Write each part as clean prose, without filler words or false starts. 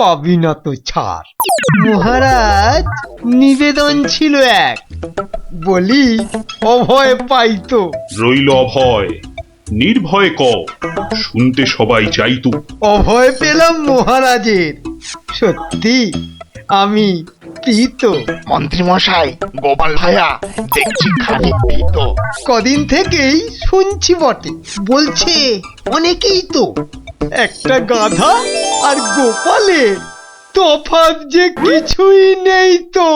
পাবি না তো ছাড়। মহারাজ, নিবেদন ছিল এক, বলি অভয় পাইতো। রইল অভয়, নির্ভয় ক, শুনতে সবাই চাইতো। অভয় পেলাম মহারাজের, সত্যি আমি প্রীত। মন্ত্রী মশাই, গোপাল ভাইয়া দেখছি খানিক ভীত। কদিন থেকেই শুনছি বটে, বলছে অনেকেই তো একটা গাধা আর গোপালের তফাৎ যে কিছুই নেই তো।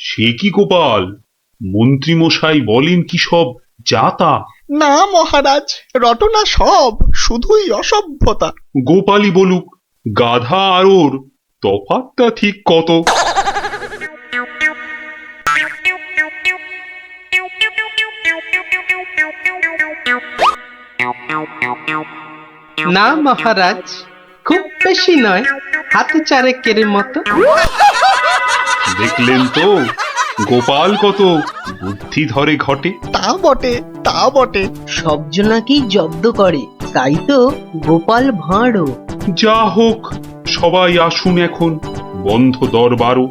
সে কি গোপাল, মন্ত্রী মশাই বলেন কি সব যাতা? না মহারাজ, রটনা সব, শুধুই অসভ্যতা। গোপালই বলুক, গাধা আর ওর তফাৎটা ঠিক কত? না মহারাজ, খুব বেশি নয়, হাতে চারেকের মতো। দেখলেন তো গোপাল কত বুদ্ধি ধরে ঘটে। তা বটে, তা বটে। সব জনাকেই জব্দ করে, তাই তো গোপাল ভাঁড়ও। যা হোক, সবাই আসুন এখন, বন্ধ দরবারও।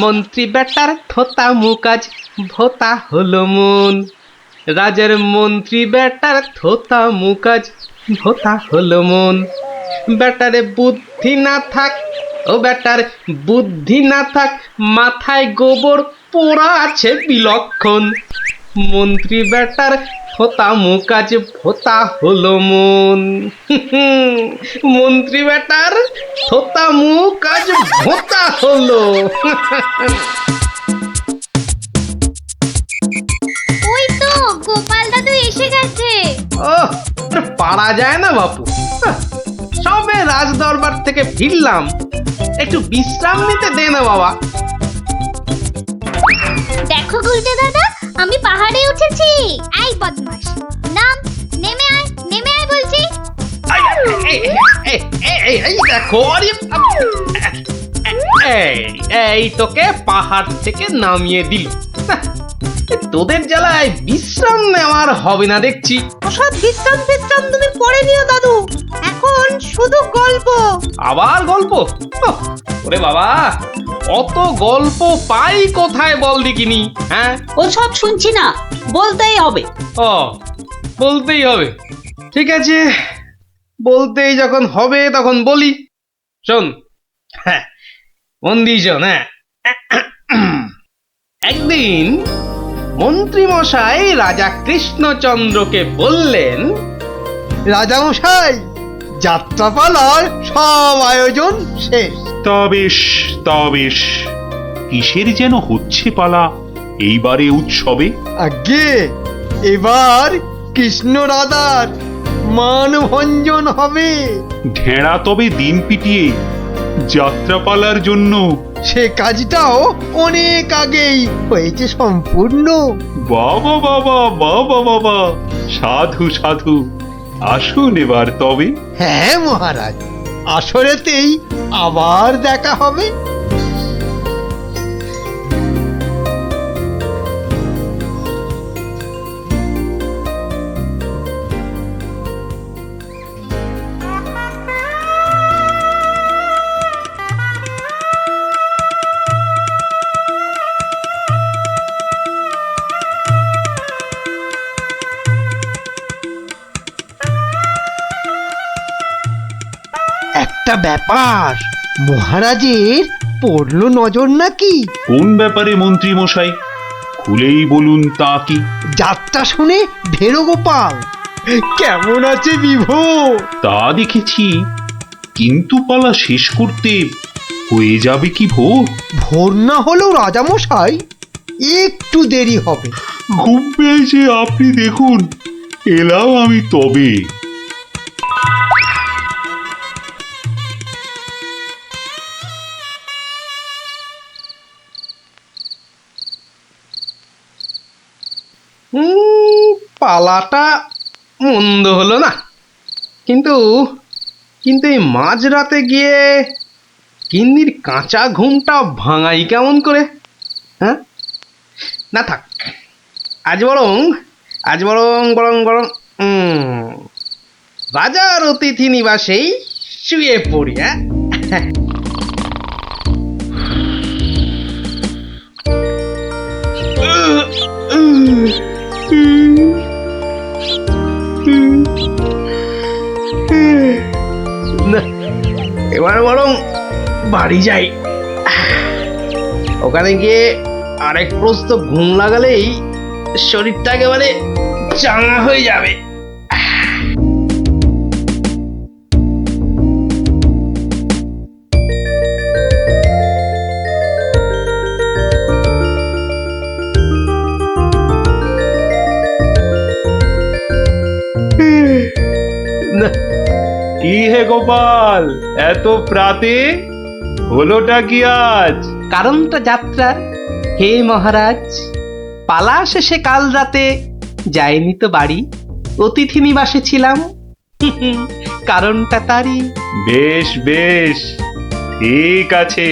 মন্ত্রী বেটার থোতা মুকাজ ভোতা হলো মন। রাজার মন্ত্রী বেটার থোতা মুকাজ ভোতা হলো মন। বেটারে বুদ্ধি না থাক, ও বেটার বুদ্ধি না থাক, মাথায় গোবর পোড়া আছে বিলক্ষণ। মন্ত্রী বেটার থোতা মুকাজ ভোতা হলো মন। মন্ত্রী বেটার থোতা মুকাজ ভোতা হলো। ওই তো গোপাল দাদু এসে গেছে। ওহ, আর পারা যায় না বাপু। সবে রাজ দরবার থেকে ফিরলাম, একটু বিশ্রাম নিতে দে না বাবা। দেখো গুলটে দাদা, আমি পাহাড়ে উঠেছি। এই বদমাশ, নাম, নেমে আয়, নেমে আয় বলছি। এই দেখো, এই তোকে পাহাড় থেকে নামিয়ে দিল। তোদের জ্বালায় বিশ্রাম নেওয়ার হবে না দেখছি। ওসব বিশ্রাম বিশ্রাম তুমি পরে নিও দাদু, এখন শুধু গল্প। আবার গল্প? ওরে বাবা, অত গল্প পাই কোথায় বল দেখিনি? হ্যাঁ, ওসব শুনছি না, বলতেই হবে। ও, বলতেই হবে। ঠিক আছে, বলতেই যখন হবে তখন বলি। শোন, হ্যাঁ, মন দিয়ে শোন। হ্যাঁ, একদিন মন্ত্রী মশাই রাজা কৃষ্ণচন্দ্রকে বললেন, রাজামশাই, যাত্রাপালার সব আয়োজন শেষ। তা বেশ, তা বেশ, কিসের যেন হচ্ছে পালা এইবারে উৎসবে? আগে এবার কৃষ্ণ রাধার মানভঞ্জন হবে। ঢেড়া তবে দিন পিটিয়ে যাত্রাপালার জন্য। সে কাজটাও অনেক আগেই হয়েছে সম্পূর্ণ। বাবা বাবা বাবা বাবা, সাধু সাধু, আসুন এবার তবে। হ্যাঁ মহারাজ, আসরেতেই আবার দেখা হবে। একটা ব্যাপার, মহারাজের পড়লো নজর নাকি? কোন ব্যাপারে মন্ত্রী মশাই, খুলেই বলুন তা কি? যাত্রা শুনে ভেরো গোপাল কেমন আছে বিভোর? তা দেখেছি, কিন্তু পালা শেষ করতে হয়ে যাবে কি ভোর? ভোর না হলেও রাজামশাই একটু দেরি হবে। ঘুম পেয়েছে আপনি দেখুন, এলাম আমি তবে। পালাটা মন্দ হলো না, কিন্তু কিন্তু এই মাঝরাতে গিয়ে গিন্নির কাঁচা ঘুমটা ভাঙাই কেমন করে? হ্যাঁ, না থাক, আজ বরং বরং রাজার অতিথি নিবাসেই শুয়ে পড়ি। হ্যাঁ না, এবার বরং বাড়ি যাই। ওখানে গিয়ে আরেক প্রস্ত ঘুম লাগালেই শরীরটা একেবারে চাঙা হয়ে যাবে। না, কি হে গোপাল, এত প্রাতে হলোটা কি আজ? কারণটা যাত্রার হে মহারাজ, পালা শেষে কাল রাতে যাইনি তো বাড়ি, অতিথি নিবাসে ছিলাম। কারণটা তারই। বেশ বেশ, ঠিক আছে,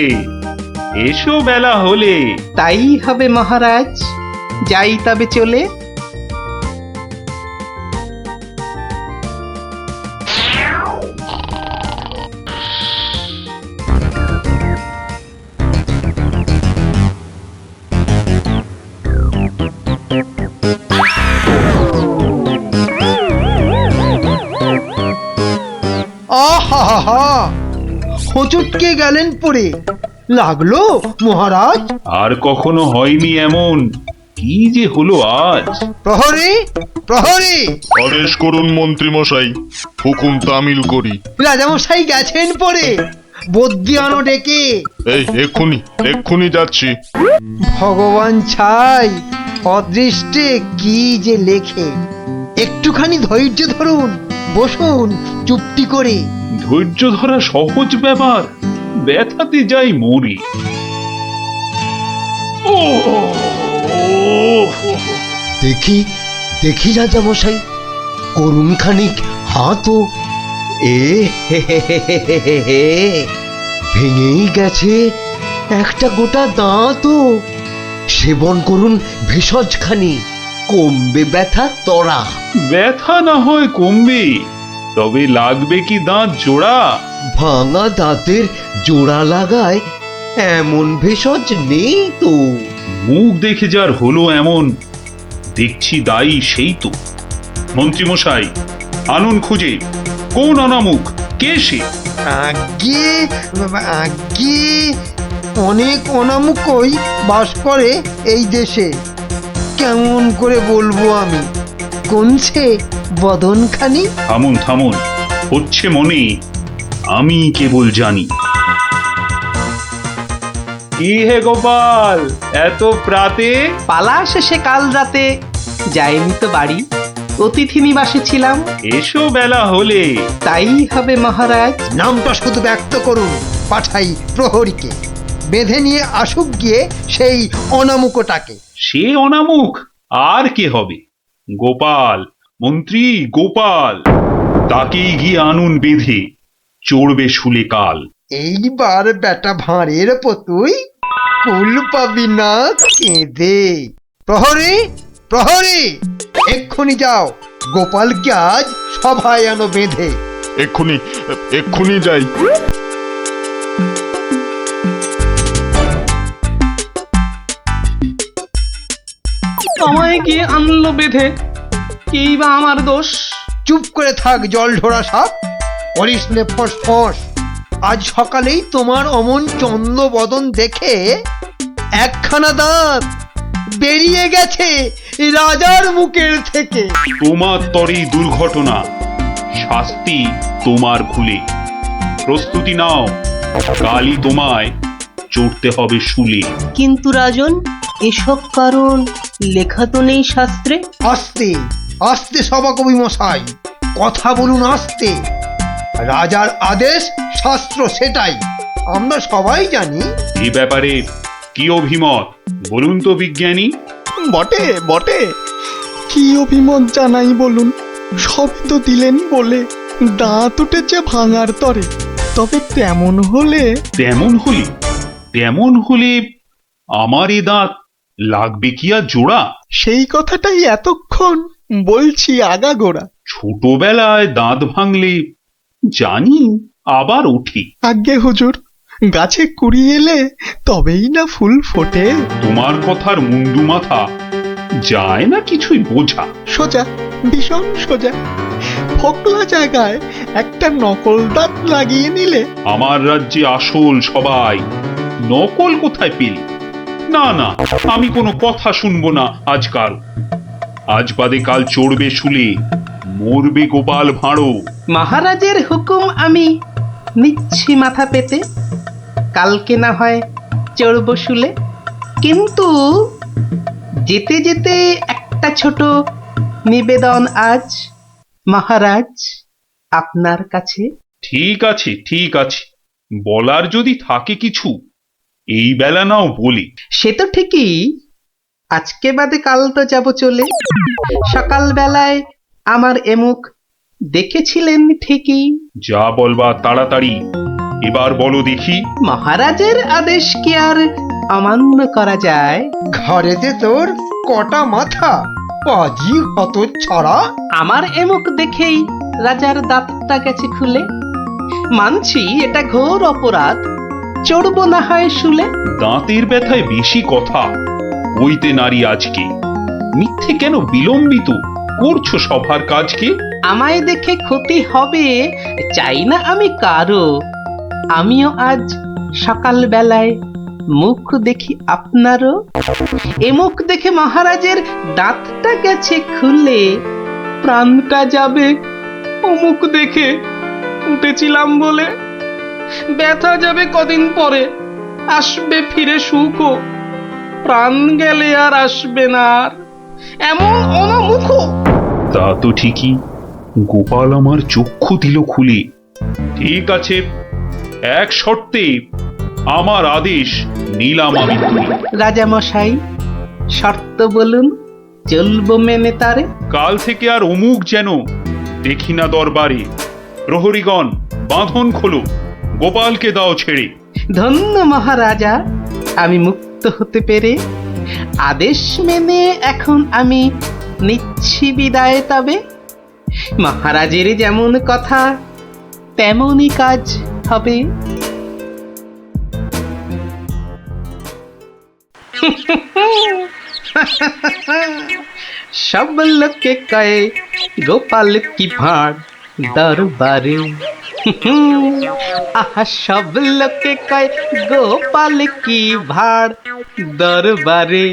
এসো বেলা হলে। তাই হবে মহারাজ, যাই তবে চলে। আহা, হোঁচটকে গেলেন পড়ে। লাগলো মহারাজ? আর কখনো হয়নি এমন, কি যে হলো আজ। প্রহরী, প্রহরী! আদেশ করুন মন্ত্রী মশাই, হুকুম তামিল করি। রাজামশাই গেছেন পড়ে, বদ্যি আনো ডেকে। এই এক্ষুনি এক্ষুনি যাচ্ছি। ভগবান ছাই, অদৃষ্টে কি যে লেখে। একটুখানি ধৈর্য ধরুন, বসুন চুপটি করে। ধৈর্য ধরা সহজ ব্যাপার, ব্যথাতে যাই মরি। ও দেখি দেখি রাজামশাই, করুন খানিক হাতও। এ হে হে হে হে হে হে হে, ভেঙেই গেছে একটা গোটা দাঁতও। সেবন করুন ভেষজ খানি, কমবে ব্যথা তরা। ব্যথা না হয় কমবে, তবে লাগবে কি দাঁত জোড়া? ভাঙা দাঁতের জোড়া লাগায় এমন ভেষজ নেই তো। মুখ দেখে যার হলো এমন, দেখছি দায়ী সেই তো। মন্ত্রীমশাই, আনুন খুঁজে, কোন অনামুখ, কে সে? আগে আগে অনেক অনামুকই বাস করে এই দেশে। কেমন করে বলবো আমি, কোনছে বদনখানি? থামুন থামুন, হচ্ছে মনে, আমি কেবল জানি। কি হে গোপাল, এত প্রাতে? পালা শেষে কাল রাতে যাইনি তো বাড়ি, অতিথি নিবাসে ছিলাম। এসো বেলা হলে। তাই হবে মহারাজ। নামটা শুধু ব্যক্ত করুন, পাঠাই প্রহরীকে। বেঁধে নিয়ে আসুক গিয়ে সেই অনামুকটাকে। সে অনামুখ আর কে হবে? গোপাল, মন্ত্রী গোপাল, তাকেই গিয়ে আনুন বেঁধে, চড়বে শুলে কাল। এইবার বেটা ভাঁড়ের পতুই ফুল পাবি না কেঁদে। প্রহরী, প্রহরী! এক্ষুনি যাও, গোপালকে আজ সভায় আনো বেঁধে। এক্ষুনি এক্ষুনি যাই। আমায় গিয়ে আনলো বেঁধে, কি বা আমার দোষ? চুপ করে থাক জল ঢোড়া সাপ, করিস নে ফস ফস। আজ সকালেই তোমার অমন চন্দ্র বদন দেখে একখানা দাঁত বেরিয়ে গেছে রাজার মুখের থেকে। তোমার তরেই দুর্ঘটনা, শাস্তি তোমার খুলে। প্রস্তুতি নাও, কালই তোমায় চড়তে হবে শুলে। কিন্তু রাজন, এসব কারণ লেখা তো নেই শাস্ত্রে। আস্তে আস্তে সভাকবি মশাই, কথা বলুন আস্তে। রাজার আদেশ শাস্ত্র সেটাই, আমরা সবাই জানি। এই ব্যাপারে কি অভিমত বলুন তো বিজ্ঞানী? বটে বটে, কি অভিমত জানাই বলুন। সবই তো দিলেন বলে, দাঁত উঠেছে ভাঙার তরে। তবে তেমন হলে তেমন হলে আমার এ দাঁত লাগবে কি আর জোড়া? সেই কথাটাই এতক্ষণ বলছি আগাগোড়া। ছোটবেলায় দাঁত ভাঙলে জানি আবার ওঠে। আজ্ঞে হুজুর, গাছে কুড়ি এলে তবেই না ফুল ফোটে। তোমার কথার মুন্ডু মাথা যায় না কিছুই বোঝা। সোজা, ভীষণ সোজা। ফকলা জায়গায় একটা নকল দাঁত লাগিয়ে নিলে। আমার রাজ্যে আসল সবাই, নকল কোথায় পেলি? না না, আমি কোনো কথা শুনবো না আজকাল। আজ বাদে কাল চড়বে শুলে, মরবে গোপাল ভাঁড়ো। মহারাজের হুকুম আমি নিচ্ছি মাথা পেতে, কালকে না হয় চড়ব শুলে। কিন্তু যেতে যেতে একটা ছোট নিবেদন আজ মহারাজ আপনার কাছে। ঠিক আছে ঠিক আছে, বলার যদি থাকে কিছু এই বেলা নাও বলি। সে তো ঠিকই, আজকে বাদে কাল তো যাব চলে। সকাল বেলায় আমার এমুখ দেখেছিলেন ঠিকই। যা বলবা তাড়াতাড়ি এবার বলো দেখি। মহারাজের আদেশ কি আর অমান্য করা যায়? ঘরেতে তোর কটা মাথা, পাজি হত ছড়া। আমার এমুখ দেখেই রাজার দাঁতটা গেছে খুলে। মানছি এটা ঘোর অপরাধ, চড়বো না হয় শুলে। দাঁতের ব্যথায় বেশি কথা হইতে নারী আজকে, মিথ্যে কেন বিলম্বিত করছো সভার কাজকে? আমায় দেখে ক্ষতি হবে চাই না আমি কারো। আমিও আজ সকাল বেলায় মুখ দেখি আপনারও। এ মুখ দেখে মহারাজের দাঁতটা গেছে খুলে, প্রাণটা যাবে ও মুখ দেখে উঠেছিলাম বলে। ব্যথা যাবে কদিন পরে, আসবে ফিরে সুখও। প্রাণ গেলে আর আসবে না আর এমন অনামুখ। তা তো ঠিকই, গোপাল আমার চক্ষু দিল খুলে। ঠিক আছে, এক শর্তে আমার আদেশ নিলাম আমি তুলে। রাজা মশাই শর্ত বলুন, চলবো মেনে তারে। কাল থেকে আর অমুক যেন দেখি না দরবারে। প্রহরীগণ বাঁধন খোলো, গোপালকে দাও ছেড়ে। ধন্য মহারাজা, আমি মুক্ত হতে পেরে। আদেশ মেনে এখন আমি নিচ্ছি বিদায় তবে। মহারাজের যেমন কথা তেমনই কাজ হবে। সব লোকে কয়ে গোপাল কি ভাঁড় দরবারে। আহা সব লোকে কয় গোপাল কি ভাঁড় দরবারে।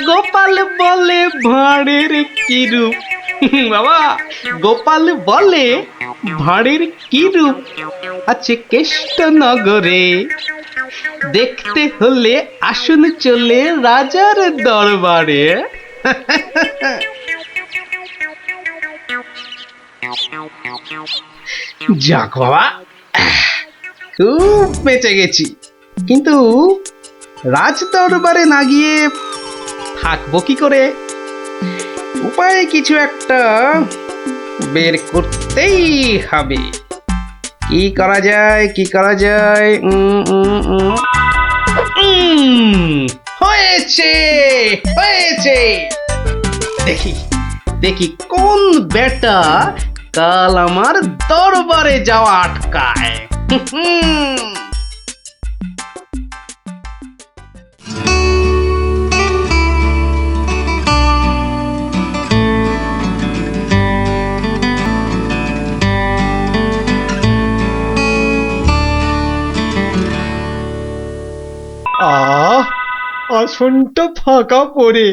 গোপাল বলে ভাঁড়ের কি রূপ। বাবা, গোপাল বলে ভাঁড়ের কি রূপ আছে কেষ্ট নগরে। দেখতে হলে আসুন চলে রাজার দরবারে। যাক বাবা, খুব বেঁচে গেছি। কিন্তু রাজ দরবারে না গিয়ে থাকবো কি করে? উপায় কিছু একটা বের করতেই হবে। কি করা যায়, কি করা যায়? হয়েছে হয়েছে, দেখি দেখি কোন বেটা কাল আমার দরবারে যাওয়া আটকায়। আহ, আসনটা ফাঁকা পড়ে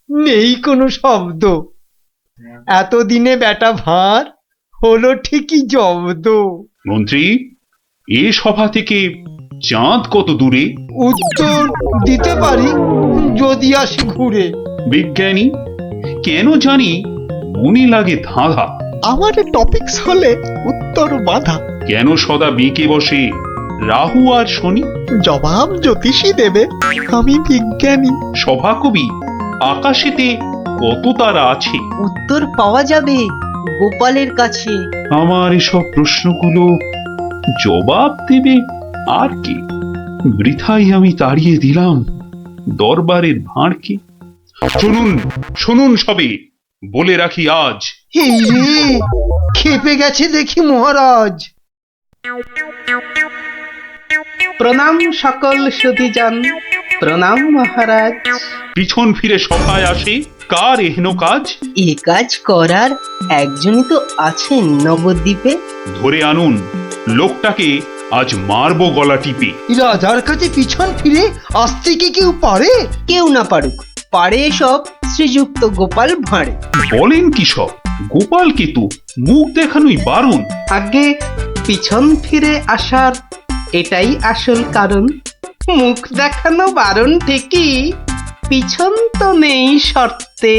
নেই কোনো শব্দ। এতদিনে বেটা ভাঁড় হলো ঠিকই জব্দ। মন্ত্রী, এ সভা থেকে চাঁদ কত দূরে? উত্তর দিতে পারি যদি আসি ঘুরে। বিজ্ঞানী, কেন জানি মনে লাগে ধাঁধা। আমার টপিকস হলে উত্তর বাধা। কেন সদা বেঁকে বসে রাহু আর শনি? জবাব জ্যোতিষী দেবে, আমি বিজ্ঞানী। সভাকবি, আকাশেতে কত তারা আছে? উত্তর পাওয়া যাবে গোপালের কাছে। আমার এসব প্রশ্নগুলো জবাব দেবে আর কে? বৃথাই আমি তাড়িয়ে দিলাম দরবারের ভাঁড়কে। শুনুন শুনুন সবে, বলে রাখি আজ এই রে, খেপে গেছে দেখি মহারাজ। প্রণাম সকল সুধীজন, প্রণাম মহারাজ। পিছন ফিরে সভায় আসে কার এহেন কাজ? এ কাজ করার একজনই তো আছেন নবদ্বীপে। ধরে আনুন, লোকটাকে আজ মারবো গলা টিপে। রাজার কাছে পিছন ফিরে আসতে কি কেউ পারে? কেউ না পারুক, পারে সব শ্রীযুক্ত গোপাল ভাঁড়ে। বলেন কি সব? গোপালকে তো মুখ দেখানোই বারণ। আগে পিছন ফিরে আসার এটাই আসল কারণ। মুখ দেখানো বারণ ঠিকই, পিছন তো নেই শর্তে।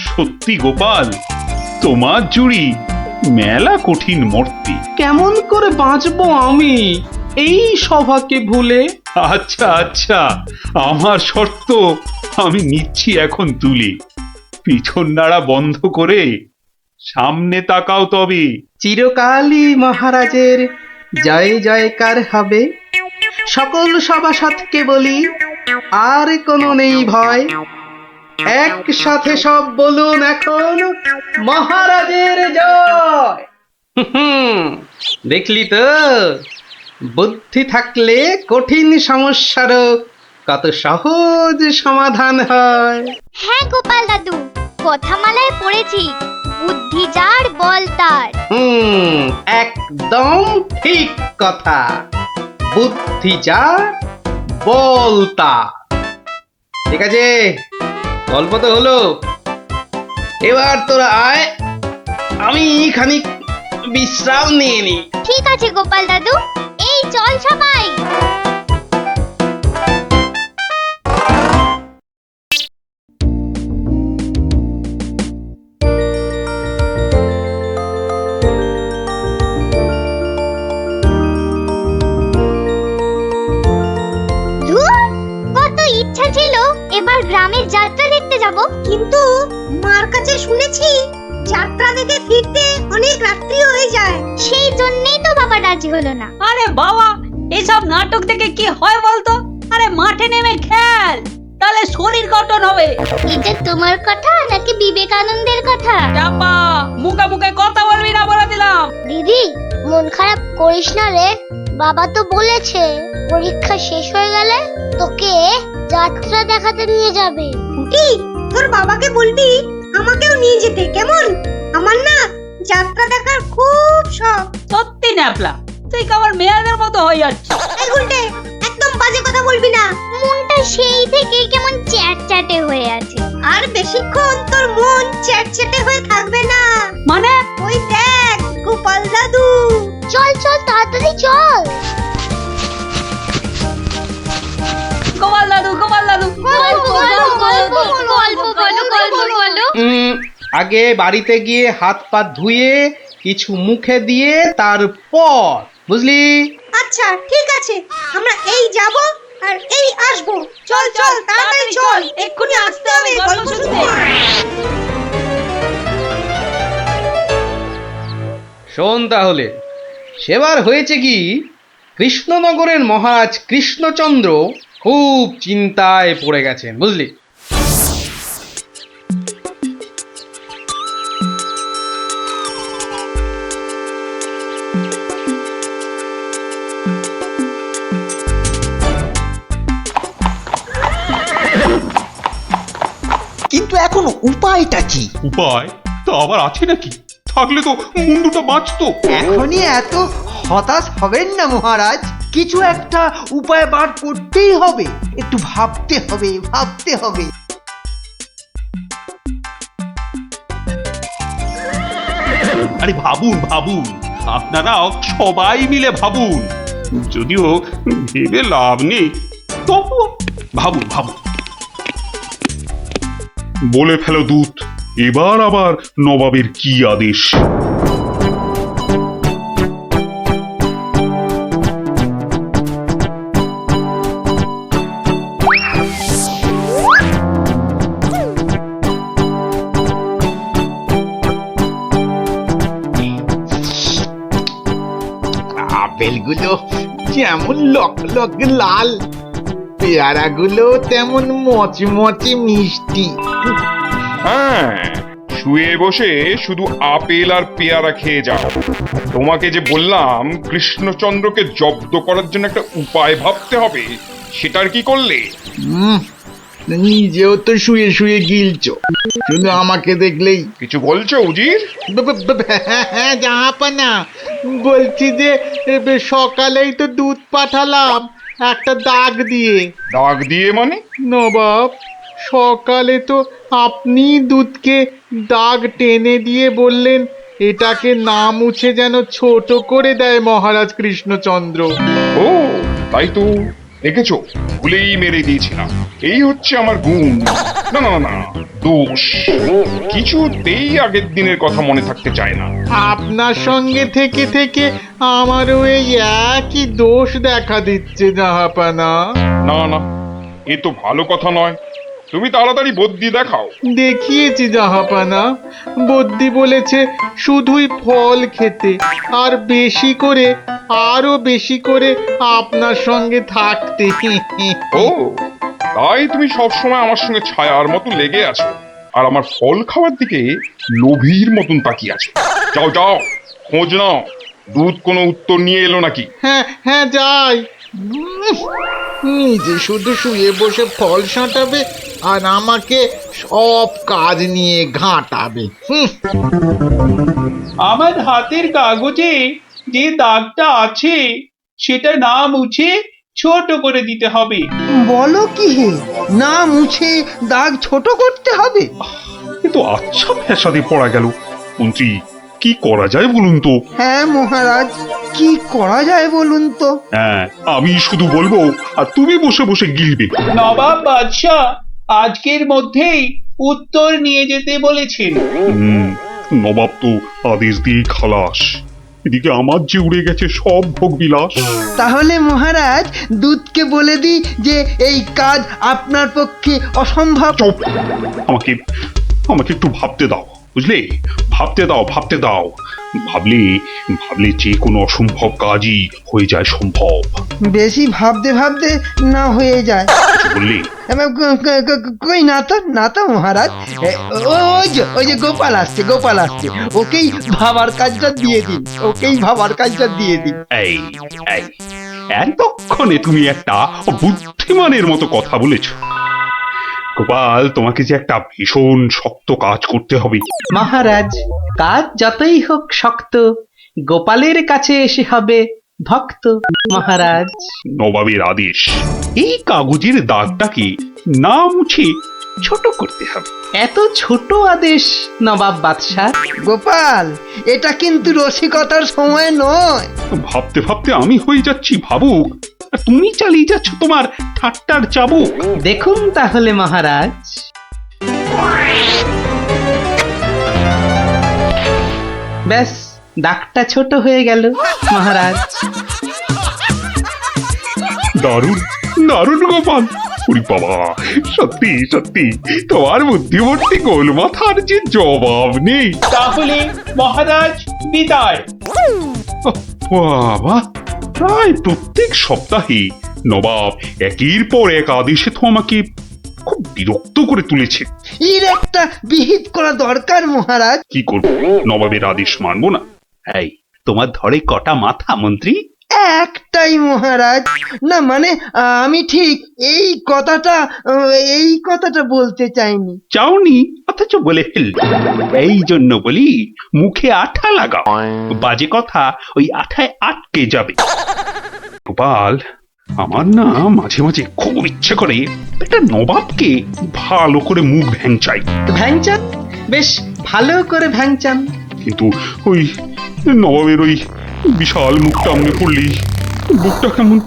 সত্যি গোপাল, তোমার জুড়ি মেলা কঠিন মর্তে। কেমন করে বাঁচবো আমি এই সভাকে ভুলে? আচ্ছা আচ্ছা, আমার শর্ত আমি নিচ্ছি এখন তুলে। পিছন নাড়া বন্ধ করে সামনে তাকাও তবে। চিরকালই মহারাজের জয় জয়কার হবে। সকল সভাসদকে বলি, আর কোনো নেই ভয়। একসাথে সব বলুন এখন, মহারাজের জয়। দেখলি তো, বুদ্ধি থাকলে কঠিন সমস্যারও কত সহজ সমাধান হয়। হ্যাঁ গোপাল দাদু, কথামালায় পড়েছি, বুদ্ধি যার বল তার। একদম ঠিক কথা। বুদ্ধি যা, বল তা। ঠিক আছে, গল্প তো হলো, এবার তোরা আয়, আমি খানিক বিশ্রাম নিয়ে নি। ঠিক আছে গোপাল দাদু, এই চল সবাই। ধুর, কত ইচ্ছা ছিল এবার গ্রামের যাত্রা দেখতে যাব, কিন্তু মার কাছে শুনেছি যাত্রা দেখে ফিরতে অনেক রাত্রি হয়ে যায়। সেই জন্যই তো বাবা রাজি হলো না। আরে বাবা, এসব নাটক দেখে কি হয় বলতো? আরে মাঠে নেমে খেল, তাহলে শরীর গঠন হবে। এটা তোমার কথা নাকি বিবেকানন্দের কথা? চাপা, মুখে মুখে কথা বলবি না বলে দিলাম। দিদি, মন খারাপ করিস না রে। বাবা তো বলেছে পরীক্ষা শেষ হয়ে গেলে তোকে যাত্রা দেখাতে নিয়ে যাবে। কি, তোর বাবাকে বলবি আমাকেও নিয়ে যেতে, কেমন? আমার না যাত্রা দেখার খুব শখ। সত্যি ন্যাপলা, তুই কেমন মেয়েদের মতো হয়ে যাচ্ছিস। এই গুলটে, একদম বাজে কথা বলবি না। মনটা সেই থেকে কেমন চ্যাটচ্যাটে হয়ে আছে। আর বেশিক্ষণ তোর মন চ্যাটচ্যাটে হয়ে থাকবে না। মানে? ওই দেখ গোপাল দাদু। চল চল তাড়াতাড়ি চল। গোপাল দাদু, গোপাল দাদু, গল্প বলো, গল্প বলো, গল্প বলো, গল্প বলো। আগে বাড়িতে গিয়ে হাত পা ধুয়ে কিছু মুখে দিয়ে তারপর, বুঝলি? আচ্ছা ঠিক আছে, আমরা এই যাব আর এই আসবো। চল চল তাড়াতাড়ি চল, এক্ষুনি আসতে হবে গল্প শুনতে। শোন তাহলে, সেবার হয়েছে কি, কৃষ্ণনগরের মহারাজ কৃষ্ণচন্দ্র খুব চিন্তায় পড়ে গেছেন, বুঝলি? কিন্তু এখন উপায়টা কি? উপায় তা আবার আছে নাকি? থাকলে তো মুন্ডুটা বাঁচতো। এখনই এত হতাশ হবেন না মহারাজ, কিছু একটা উপায় বার করতেই হবে। একটু ভাবতে হবে, ভাবতে হবে। আরে ভাবুন ভাবুন, আপনারাও সবাই মিলে ভাবুন। যদিও ভেবে লাভ নেই, তবু ভাবুন ভাবুন। বলে ফেলো দূত, এবার আবার নবাবের কি আদেশ? আপেলগুলো যেমন লক লক লাল, পেয়ারাগুলো তেমন মচমচে মিষ্টি। হ্যাঁ, শুয়ে বসে শুধু আপেল আর পেয়ারা খেয়ে যাও। তোমাকে যে বললাম কৃষ্ণচন্দ্রকে জব্দ করার জন্য একটা উপায় ভাবতে হবে, সেটার কি করলে? নিজেও তো শুয়ে শুয়ে গিলছো, শুধু আমাকে দেখলেই। কিছু বলছো উজির? হ্যাঁ জাহাপানা, বলছি যে সকালেই তো দুধ পাঠালাম একটা দাগ দিয়ে। দাগ দিয়ে মানে? নবাব, সকালে তো আপনি দুধকে দাগ টেনে দিয়ে বললেন এটাকে না মুছে যেন ছোট করে দেয় মহারাজ কৃষ্ণচন্দ্র। ও তাই তো, দেখেছো, ভুলেই মেরে দিয়েছিলাম। এই হচ্ছে আমার গুণ, না না না দোষ। কিছুতেই আগের দিনের কথা মনে থাকতে চায় না। আপনার সঙ্গে থেকে থেকে আমারও এই একই দোষ দেখা দিচ্ছে জাহাপানা। না না, এ তো ভালো কথা নয়। তুমি তাড়াতাড়ি বদ্যি দেখাও। দেখিয়েছি জাহাপানা, বদ্যি বলেছে শুধুই ফল খেতে আর বেশি করে, আরো বেশি করে আপনার সঙ্গে থাকতে। ও তাই তুমি সবসময় আমার সঙ্গে ছায়ার মতো লেগে আছো, আর আমার ফল খাওয়ার দিকে লোভীর মতন তাকিয়ে আছো। যাও যাও, খোঁজ নাও, দুধ কোনো উত্তর নিয়ে এলো নাকি। হ্যাঁ হ্যাঁ যাই। নিজে শুধু শুয়ে বসে ফল সাঁটাবে আর আমাকে সব কাজ নিয়ে ঘাঁটাবে। আমার হাতের কাগজে যে দাগটা আছে সেটা না মুছে ছোট করে দিতে হবে। বলো কি হে, না মুছে দাগ ছোট করতে হবে? এ তো আচ্ছা ফ্যাসাদে পড়া গেল। মন্ত্রী, কি করা যায় বলুন তো? হ্যাঁ মহারাজ, কি করা যায় বলুন তো? হ্যাঁ, আমি শুধু বলবো আর তুমি বসে বসে গিলবে। নবাব বাদশাহ আজকের মধ্যেই উত্তর নিয়ে যেতে বলেছেন। নবাব তো আদেশ দিয়ে খালাস, এদিকে আমার যে উড়ে গেছে সব ভোগ বিলাস। তাহলে মহারাজ দুধকে বলে দিই যে এই কাজ আপনার পক্ষে অসম্ভব। চুপ! আমাকে আমাকে একটু ভাবতে দাও, বুঝলে? ভাবতে দাও, ভাবতে দাও। ভাবলে ভাবলে যে কোনো অসম্ভব কাজই হয়ে যায় সম্ভব। বেশি ভাবতে ভাবতে না হয়ে যায়। বললে কই না তো, না তো মহারাজ। ওই যে গোপাল আসছে, গোপাল আসছে, ওকেই ভাবার কাজটা দিয়ে দিন, ওকেই ভাবার কাজটা দিয়ে দিন। এই এই এতক্ষণে তুমি একটা বুদ্ধিমানের মতো কথা বলেছো। গোপাল, তোমাকে যে একটা ভীষণ শক্ত কাজ করতে হবে। মহারাজ, কাজ যতই হোক শক্ত, গোপালের কাছে এসে হবে ভক্ত। মহারাজ, নবাবের আদেশ, এই কাগজের দাগটাকে না মুছে ছোট করতে হবে। এত ছোট আদেশ নবাব বাদশাহ? গোপাল, এটা কিন্তু রসিকতার সময় নয়। ভাবতে ভাবতে আমি হয়ে যাচ্ছি ভাবুক, আর তুমি চালিয়ে যাচ্ছ তোমার ঠাট্টার চাবুক। দেখুন তাহলে মহারাজ। ব্যাস, দাগটা ছোট হয়ে গেল মহারাজ। দারুণ দারুণ গোপাল, ওরে বাবা, সত্যি সত্যি তোমার বুদ্ধিমত্তি গোল মাথার যে জবাব নেই। তাহলে মহারাজ বিদায়। বাবা, প্রায় প্রত্যেক সপ্তাহে নবাব একের পর এক আদেশে তো আমাকে খুব বিরক্ত করে তুলেছে। এর একটা বিহিত করা দরকার মহারাজ। কি করব, নবাবের আদেশ মানবো না? এই, তোমার ধরে কটা মাথা মন্ত্রী? একটাই মহারাজ। না মানে আমি ঠিক এই কথাটা বলতে চাইনি। চাওনি অথচ বলে ফেলল। এই জন্য বলি, মুখে আঠা লাগাও, বাজে কথা ওই আঠায় আটকে যাবে। গোপাল, আমার না মাঝে মাঝে খুব ইচ্ছে করে একটা নবাবকে ভালো করে মুখ ভ্যাংচাই। ভ্যাংচান, বেশ ভালো করে ভ্যাংচান। কিন্তু ওই নবাবের ওই বিশাল মুখটা মনে পড়লেই বুকটা কেমন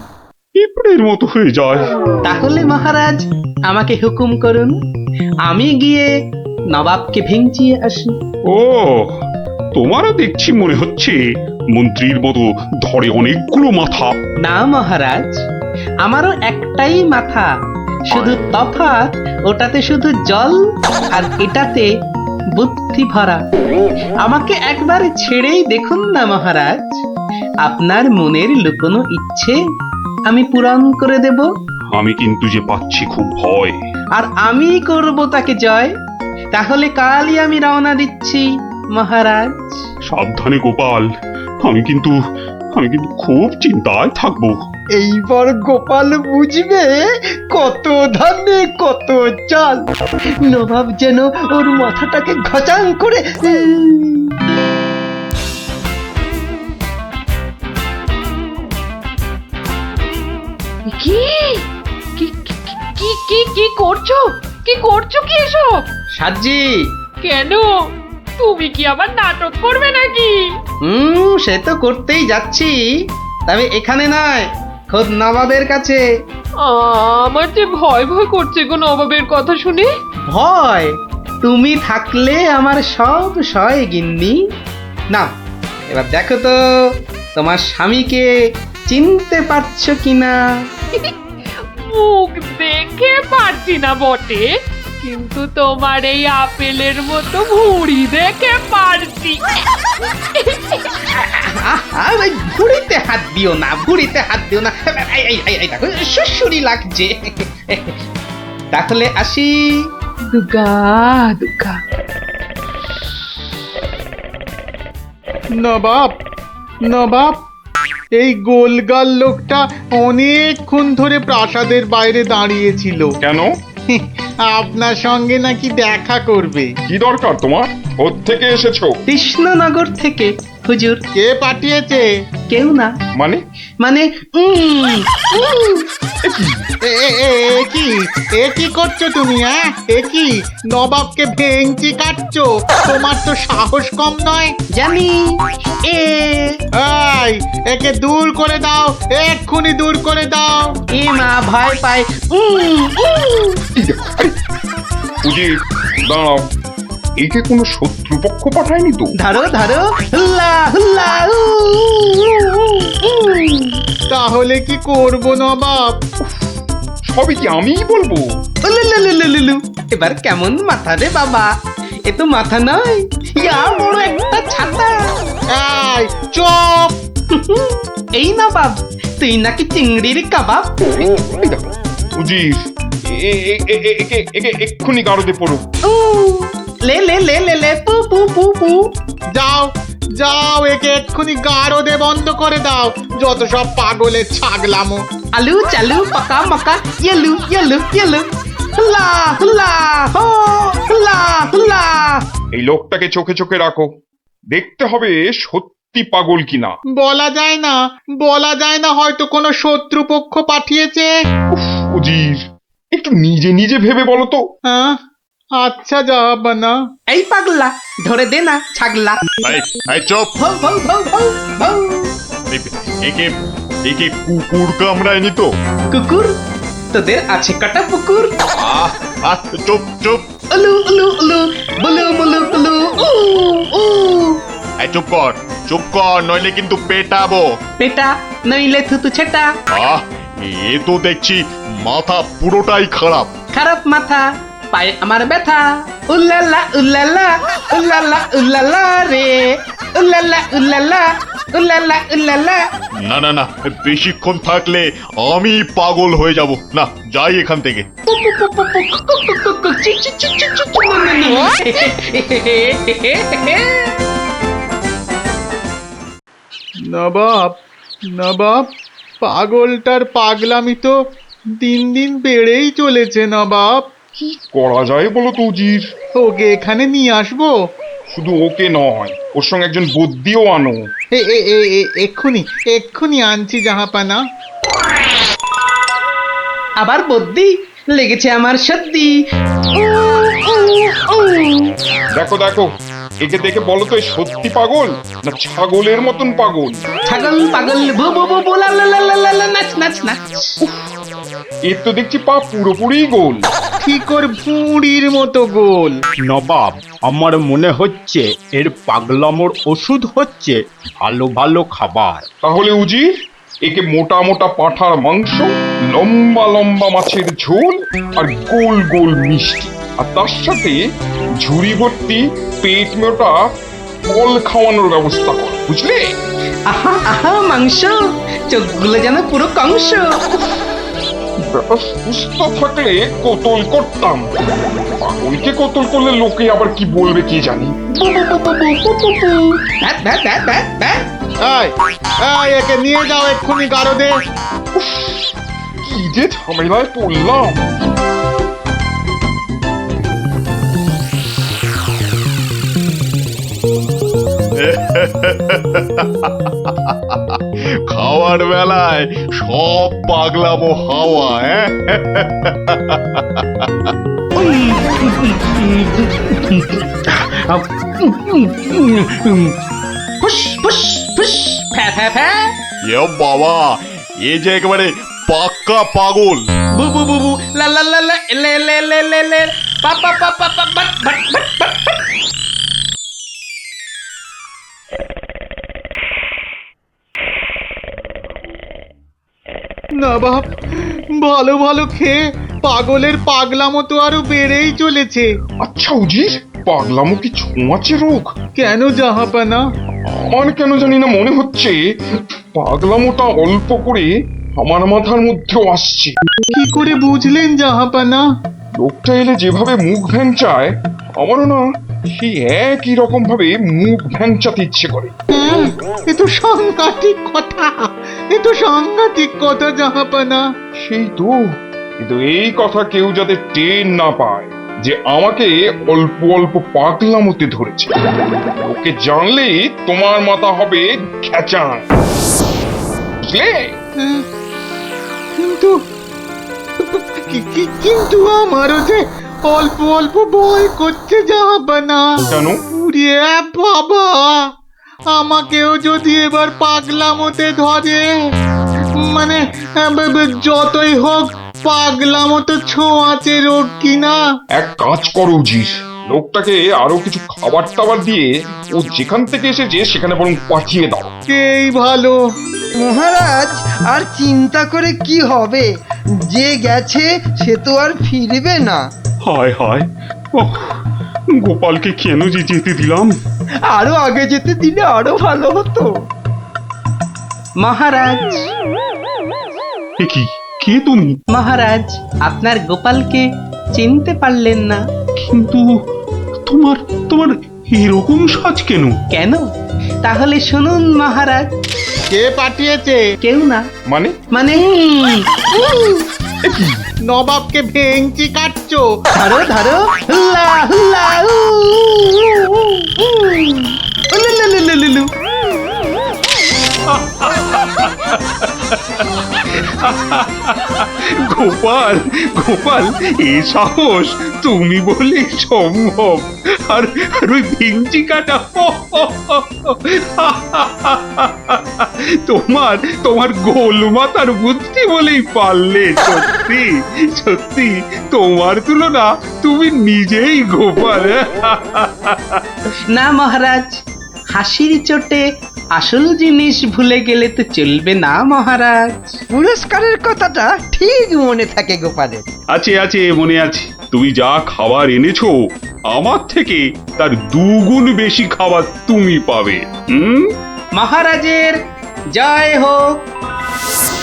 পিঁপড়ের মতো হয়ে যায়। তাহলে মহারাজ আমাকে হুকুম করুন, আমি গিয়ে নবাবকে ভেঙচিয়ে আসি। ও, তোমারও দেখছি মনে হচ্ছে মন্ত্রীর মতো ধরে অনেকগুলো মাথা। না মহারাজ, আমারও একটাই মাথা, শুধু তফাৎ ওটাতে শুধু জল আর এটাতে বুদ্ধি ভরা। আমাকে একবার ছেড়েই দেখুন না মহারাজ, আপনার মনের লুকোনো ইচ্ছে আমি পূরণ করে দেব। আমি কিন্তু যে পাচ্ছি খুব ভয়। আর আমি করব তাকে জয়। তাহলে কালই আমি রওনা দিচ্ছি মহারাজ। সাবধানে গোপাল, আমি কিন্তু খুব চিন্তায় থাকবো। এইবার গোপাল বুঝবে কত ধানে কত চাল। নবাব যেন ওর মাথাটাকে ঘচাং করে কি কি কি কি কি করছো? কি করছো কি এসব? সাজি, কেন? তুমি কি আবার নাটক করবে নাকি? সে তো করতেই যাচ্ছি, তবে এখানে নয়, খোদ নবাবের কাছে। আমার যে ভয় ভয় করছে গো নবাবের কথা শুনে। ভয়? তুমি থাকলে আমার সব সয় গিন্নি। না, এবার দেখো তো তোমার স্বামীকে চিনতে পারছো কিনা। মুখ দেখে পারছি না বটে, কিন্তু তোমার এই আপেলের মতো ভুঁড়ি দেখে পারছি। ওই ভুঁড়িতে হাত দিও না, ভুঁড়িতে হাত দিও না। এই দেখো সুসুরি লাগছে। তাহলে আসি। দুগা দুগা। নবাব, নবাব, এই গোলগাল লোকটা অনেকক্ষণ ধরে প্রাসাদের বাইরে দাঁড়িয়েছিল। কেন? আপনার সঙ্গে নাকি দেখা করবে। কি দরকার তোমার? ওর থেকে এসেছো? কৃষ্ণনগর থেকে হুজুর। কে পাঠিয়েছে? কেউ না। মানে? মানে এ কি করছো তুমি? হ্যাঁ, এ কি নবাবকে ভেঙচি কাটছো? তোমার তো সাহস কম নয়। জানি। এই, একে দূর করে দাও, এক্ষুনি দূর করে দাও। এ মা ভয় পায়। উজির, দাঁড়াও, একে কোনো শত্রুপক্ষ পাঠায়নি তো? ধরো ধরো, হুল্লা হুল্লা। তাহলে কি করব নবাব? সবই কি আমিই বলবো? উলুলুলুলুলু। এবার কেমন মাথা রে বাবা? এ তো মাথা নয়, ইয়া বড় একটা ছাতা। এই চুপ! এই না বাব, তুই নাকি চিংড়ির কাবাব। এই দেখো, উজির, একে এক্ষুনি গাড়োতে পড়ো। লে লে লে লে লে পু পু পু পু। যাও যাও, একে এক্ষুনি গারদে বন্ধ করে দাও। যত সব পাগলের ছাগলামো। আলু চালু পাকা মাকা ইয়েলু ইয়েলু ইয়েলু। হুল্লা হুল্লা হো, হুল্লা হুল্লা। এই লোকটাকে চোখে চোখে রাখো, দেখতে হবে সত্যি পাগল কিনা। বলা যায় না, বলা যায় না, হয়তো কোনো শত্রুপক্ষ পাঠিয়েছে। উজির, একটু নিজে নিজে ভেবে বলো তো। হ্যাঁ, আচ্ছা জাহাপানা। এই পাগলা, ধরে দে না ছাগলা। চুপ! ভৌ ভৌ ভৌ ভৌ ভৌ। একে কুকুর কামড়ায়নি তো? কুকুর? তোদের আছে কাটা পুকুর। চুপ চুপ! উলু উলু উলু, বুলু মুলু কুলু, উ উ। চুপ কর, নইলে কিন্তু পেটাবো। পেটা নইলে থুতু ছেটা। এ তো দেখছি মাথা পুরোটাই খারাপ। খারাপ মাথা, পায়ে আমার ব্যথা। উল্লালা উল্লালা, উল্লালা উল্লালা রে, উল্লালা উল্লালা, উল্লালা উল্লালা। না না না, বেশিক্ষণ থাকলে আমি পাগল হয়ে যাব। না, যাই এখান থেকে। নবাব, নবাব, পাগলটার পাগলামি তো দিন দিন বেড়েই চলেছে নবাব। কি করা যায় বলো তো উজির? ওকে এখানে নিয়ে আসবো? শুধু ওকে নয়, ওর সঙ্গে একজন বদ্যিও আনো। এক্ষুনি এক্ষুনি আনছি জাহাপানা। আবার বদ্যি লেগেছে আমার সর্দি। দেখো দেখো, একে দেখে বলো তো, সত্যি পাগল না ছাগলের মতন পাগল? ছাগল পাগল বু বু বু বু লা লা লা লা লা লা, নাচ নাচ নাচ। এর তো দেখছি পা পুরোপুরি গোল। ঠিক ওর ভুঁড়ির মতো গোল। নবাব, আমার মনে হচ্ছে এর পাগলামোর ওষুধ হচ্ছে ভালো ভালো খাবার। তাহলে উজির, একে মোটা মোটা পাঁঠার মাংস, লম্বা লম্বা মাছের ঝোল আর গোল গোল মিষ্টি, আর তার সাথে ঝুড়ি ভর্তি পেট মোটা ফল খাওয়ানোর ব্যবস্থা কর, বুঝলে? আহা আহা মাংস, চোখগুলো যেন পুরো কংস। ব্যাটা সুস্থ থাকলে কোতল করতাম, পাগলকে কোতল করলে লোকে আবার কি বলবে কে জানি। VAT, VAT, VAT, VAT, VAT. এই এই, একে নিয়ে যাও এক্ষুনি গারদে। কি যে ঝামেলায় পড়লাম। খাওয়ার বেলায় সব পাগলামো হাওয়া। ফুস, ফুস, ফুস, ফ্যা, ফ্যা, ফ্যা। এ বাবা, এ যে একেবারে পাক্কা পাগল। বু, বু, বু, বু, লা, লা, লা, লা, লে, লে, লে, লে, লে, পা, পা, পা, পা, পা, but, but, but, but, but. না বাপ, ভালো ভালো খেয়ে পাগলের পাগলামো তো আরো বেড়েই চলেছে। আচ্ছা উজির, পাগলামো কি ছোঁয়াচে রোগ? কেন জাহাপানা? আমার কেন জানি না মনে হচ্ছে পাগলামোটা অল্প করে আমার মাথার মধ্যেও আসছে। কি করে বুঝলেন জাহাপানা? লোকটা এলে যেভাবে মুখ ভ্যাংচায়, আমারও না সেই একই রকম ভাবে মুখ ভ্যাংচাতে ইচ্ছে করে। হ্যাঁ, এ তো সাংঘাতিক কথা, এ তো সাংঘাতিক কথা জাহাপানা। সেই তো, কিন্তু এই কথা কেউ যাতে টের না পায় যে আমাকে অল্প অল্প পাগলামোতে ধরেছে। ওকে জানলেই তোমার মাথা হবে খেচান, বুঝলে? হ্যাঁ, কিন্তু কিন্তু আমারও যে অল্প অল্প ভয় করছে জাহাপানা। কেন? উড়িয়ে বাবা, আমাকেও যদি এবার পাগলামোতে ধরে, মানে যতই হোক পাগলামো তো ছোঁয়াচে রোগ কিনা। এক কাজ করো উজির, লোকটাকে আরো কিছু খাবার টাবার দিয়ে ও যেখান থেকে এসেছে সেখানে বরং পাঠিয়ে দাও। এই ভালো। মহারাজ, আর চিন্তা করে কি হবে? যে গেছে সে তো আর ফিরবে না। হায় হায়, ওহ, গোপালকে কেন যে যেতে দিলাম? আরো আগে যেতে দিলে আরো ভালো হতো। মহারাজ, এ কি, কে তুমি? মহারাজ, আপনার গোপালকে চিনতে পারলেন না? কিন্তু তোমার তোমার এরকম সাজ কেন? কেন? তাহলে শুনুন মহারাজ। কে পাঠিয়েছে? কেউ না। মানে? মানে নবাবকে ভেঙচি কাটছো? ধরো ধরো, হুল্লা হুল্লা, উ, উ, উ, উ, উলু, লু, লু, লু, লু, লু। গোপাল, গোপাল, এ সাহস তুমি বলে সম্ভব? আর আর ওই ভিঞ্চি কাটা, তোমার তোমার গোল মাথার বুদ্ধি বলেই পারলে। সত্যি সত্যি, তোমার তুলনা তুমি নিজেই গোপাল। না মহারাজ, হাসির চোটে আসল জিনিস ভুলে গেলে তো চলবে না মহারাজ। পুরস্কারের কথাটা ঠিক মনে থাকে গোপালের। আছে আছে, মনে আছে। তুমি যা খাবার এনেছো আমার থেকে তার 2 গুণ বেশি খাবার তুমি পাবে। মহারাজের জয় হোক।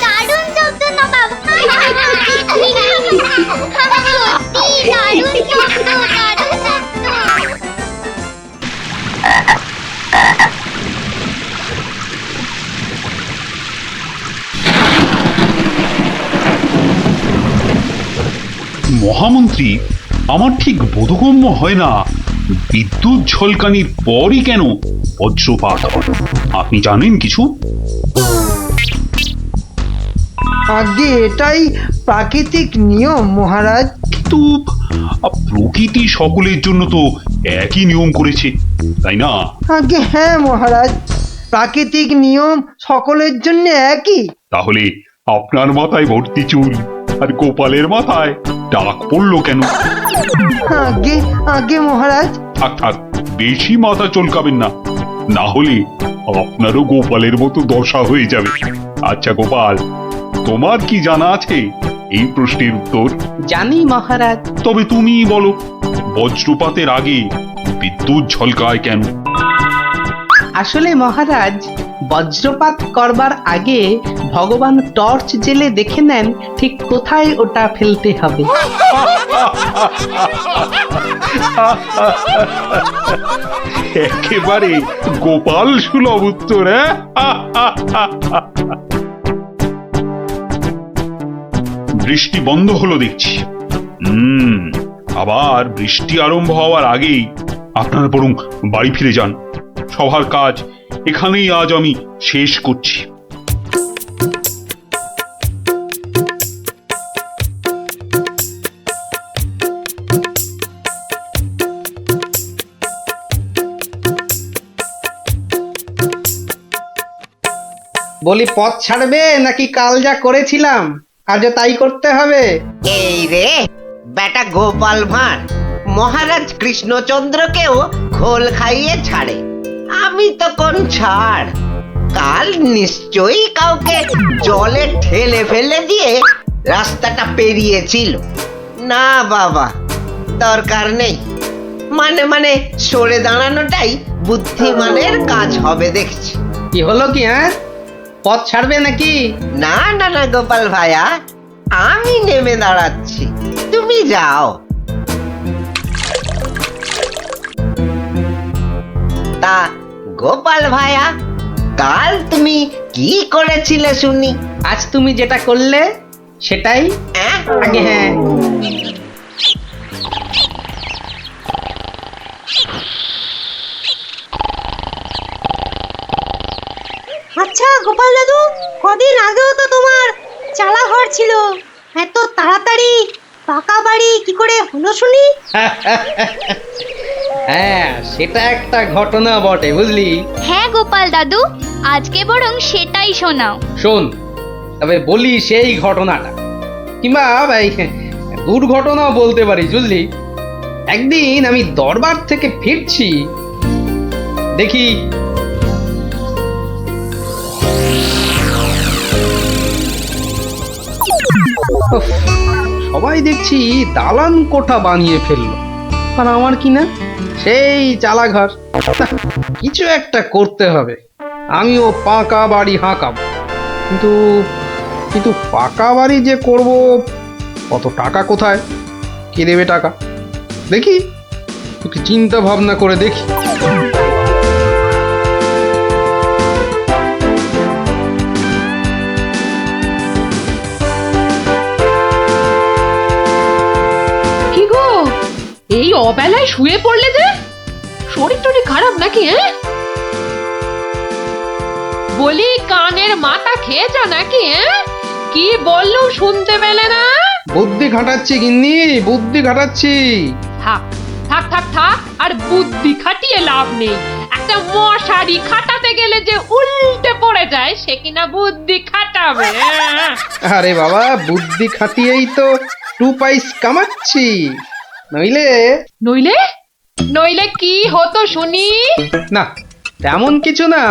দারুণ শব্দ নবাব। সত্যি দারুণ শব্দ, দারুণ শব্দ। মহামন্ত্রী, আমার ঠিক বোধগম্য হয় না বিদ্যুৎ ঝলকানির পরই কেন বজ্রপাত হয়। আপনি জানেন কিছু? আগে এটাই প্রাকৃতিক নিয়ম মহারাজ। কিন্তু প্রকৃতি সকলের জন্য তো একই নিয়ম করেছে, তাই না? আগে হ্যাঁ মহারাজ, প্রাকৃতিক নিয়ম সকলের জন্য একই। তাহলে আপনার মাথায় ভর্তি চুল আর গোপালের মাথায় টাক পড়লো কেন? আগে আগে মহারাজ। থাক থাক, বেশি মাথা চলকাবেন না, না হলে আপনারও গোপালের মতো দশা হয়ে যাবে। আচ্ছা গোপাল, তোমার কি জানা আছে এই প্রশ্নের উত্তর? জানি মহারাজ। তবে তুমি বলো, বজ্রপাতের আগে বিদ্যুৎ ঝলকায় কেন? আসলে মহারাজ, বজ্রপাত করবার আগে ভগবান টর্চ জেলে দেখে নেন ঠিক কোথায় ওটা ফেলতে হবে। একেবারে গোপাল সুলভ উত্তর। বৃষ্টি বন্ধ হলো দেখছি। আবার বৃষ্টি আরম্ভ হওয়ার আগেই আপনারা বরং বাড়ি ফিরে যান। সবার কাজ এখানেই আজ আমি শেষ করছি। বলি পথ ছাড়বে নাকি কাল যা করেছিলাম আজও তাই করতে হবে? এই রে বেটা গোপাল ভাঁড় মহারাজ কৃষ্ণচন্দ্রকেও খোল খাইয়ে ছাড়ে, আমি তো কোন ছাড়। কাল নিশ্চয়ই কাউকে জলে ঠেলে ফেলে দিয়ে রাস্তাটা পেরিয়েছিল। না বাবা, দরকার নেই। মানে সরে দাঁড়ানোটাই বুদ্ধিমানের কাজ হবে দেখছি। কি হলো কি? পথ ছাড়বে নাকি? না না না গোপাল ভাইয়া, আমি নেমে দাঁড়াচ্ছি, তুমি যাও। তা গোপাল ভাইয়া, কাল তুমি কি করেছিলে শুনি? আজ তুমি যেটা করলে সেটাই আগে। হ্যাঁ, আচ্ছা গোপাল দাদু, কদিন আগেও তো তোমার চালা ঘর ছিল, এত তাড়াতাড়ি পাকা বাড়ি কি করে হলো শুনি? হ্যাঁ সেটা একটা ঘটনা বটে, বুঝলি? হ্যাঁ গোপাল দাদু, আজকে বরং সেটাই শোনাও। শোন, তবে বলি সেই ঘটনাটা, কিংবা দুর্ঘটনাও বলতে পারিস, বুঝলি? একদিন আমি দরবার থেকে ফিরছি, দেখি সবাই দেখছি দালান কোঠা বানিয়ে ফেললো, আর আমার কিনা সেই চালাঘর। কিছু একটা করতে হবে, আমিও পাকা বাড়ি হাঁকাবো। কিন্তু পাকা বাড়ি যে করব, কত টাকা কোথায়, কে দেবে টাকা? দেখি একটু চিন্তা ভাবনা করে দেখি। কি গো, এই অবেলায় শুয়ে পড়লে যে? শরীর টরীর খারাপ নাকি? বলি কানের মাথা খেয়েছ নাকি? কি বললুম শুনতে পেলে না? বুদ্ধি খাটাচ্ছি গিন্নি, বুদ্ধি খাটাচ্ছি। থাক থাক থাক থাক, আর বুদ্ধি খাটিয়ে লাভ নেই। একটা মশারি খাটাতে গেলে যে উল্টে পড়ে যায়, সে কিনা বুদ্ধি খাটাবে? আরে বাবা, বুদ্ধি খাটিয়েই তো 2 পয়সা কামাচ্ছি, নইলে নইলে নইলে কি হতো শুনি? না তেমন কিছু না,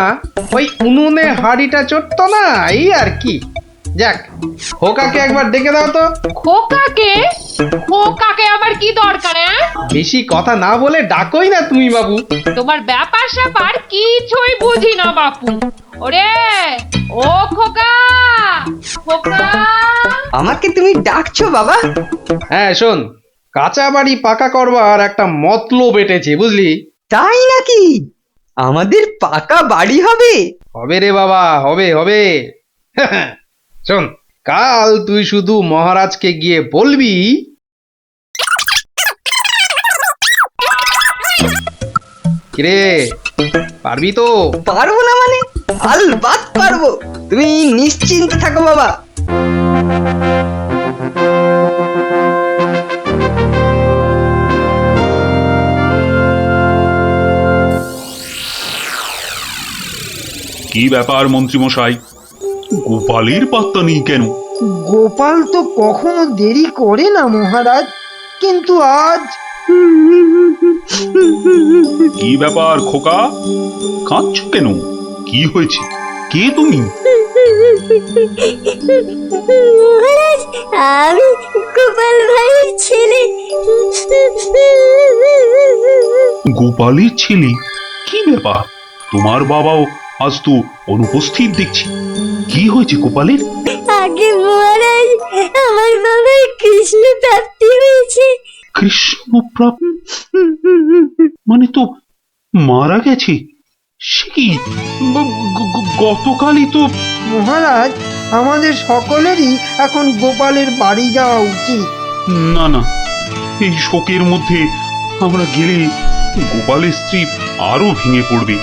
ওই উনুনে হাড়িটা চড়তো না, এই আর কি। যাক, খোকাকে একবার ডেকে দাও তো। খোকাকে? খোকাকে আবার কি দরকার? বেশি কথা না বলে ডাকোই না তুমি বাবু। তোমার ব্যাপার স্যাপার কিছুই বুঝি না বাপু। ওরে ও খোকা, খোকা! আমাকে তুমি ডাকছো বাবা? হ্যাঁ শোন, কাঁচা বাড়ি পাকা করবার একটা মতলব এটেছে, বুঝলি? তাই নাকি? আমাদের পাকা বাড়ি হবে? হবে রে বাবা, হবে হবে। শোন, কাল তুই শুধু মহারাজকে গিয়ে বলবি, কিরে পারবি তো? পারবো না মানে? আলবাত পারবো, তুমি নিশ্চিন্তে থাকো বাবা। কি ব্যাপার মন্ত্রীমশাই, গোপালের পাত্তা নেই কেন? গোপাল তো কখনো দেরি করে না মহারাজ, কিন্তু আজ কি ব্যাপার খোকা, কাঁদছো কেন? কি হয়েছে? কে তুমি? মহারাজ, আমি গোপাল ভাইয়ের ছেলে। গোপালের ছেলে? কি ব্যাপার, তোমার বাবাও আজ তো অনুপস্থিত দেখছি। কি হয়েছে গোপালের? আগে মহারাজ, আমার বাবার কৃষ্ণ প্রাপ্তি হয়েছে। কৃষ্ণ মানে তো মারা গেছে? সে কি গতকালই তো। মহারাজ, আমাদের সকলেরই এখন গোপালের বাড়ি যাওয়া উচিত। না না, এই শোকের মধ্যে আমরা গেলে গোপালের স্ত্রী আরো ভেঙে পড়বে।